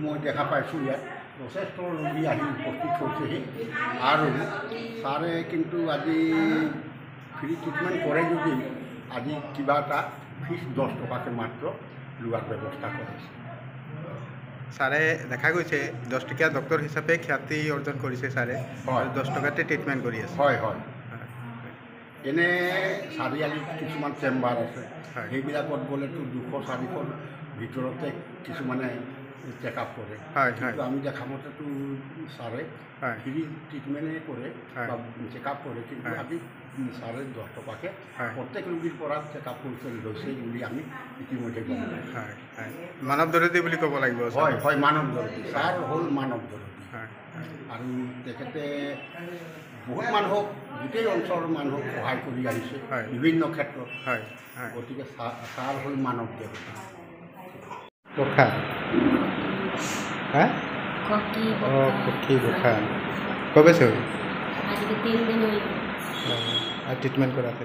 মই দেখা পাইছোঁ ইয়াত যথেষ্ট ৰোগী আহি উপস্থিত হৈছেহি আৰু ছাৰে কিন্তু আজি ফ্ৰী ট্ৰিটমেণ্ট কৰে যদি আজি কিবা এটা ফিজ 10 টকাকৈ মাত্ৰ লোৱাৰ ব্যৱস্থা কৰিছে। ছাৰে দেখা গৈছে 10 টকীয়া ডক্টৰ হিচাপে খ্যাতি অৰ্জন কৰিছে ছাৰে। হয়, 10 টকাতে ট্ৰিটমেণ্ট কৰি আছে। হয় হয়। এনে চাৰিআলিত কিছুমান চেম্বাৰ আছে, সেইবিলাকত গ'লেতো 200-400 ভিতৰতে কিছুমানে চেকআপ কৰে। কিন্তু আমি দেখা মতেতো ছাৰে ফ্ৰী ট্ৰিটমেণ্টেই কৰে বা চেকআপ কৰে, কিন্তু আজি ছাৰে 10 টকাকৈ প্ৰত্যেক ৰোগীৰ পৰা চেকআপ লৈছে বুলি আমি ইতিমধ্যে গম পাইছোঁ। মানৱ দৰদী বুলি ক'ব লাগিব। হয় হয়, মানৱ দৰদী। ছাৰ হ'ল মানৱ দৰদী আৰু তেখেতে বহুত মানুহক গোটেই অঞ্চলৰ মানুহক সহায় কৰি আহিছে বিভিন্ন ক্ষেত্ৰত। গতিকে ছাৰ হ'ল মানৱ দৰদী। বখা কখি বখা কবে से हुई? आज के 3 दिन हुई। ट्रीटमेंट करा था।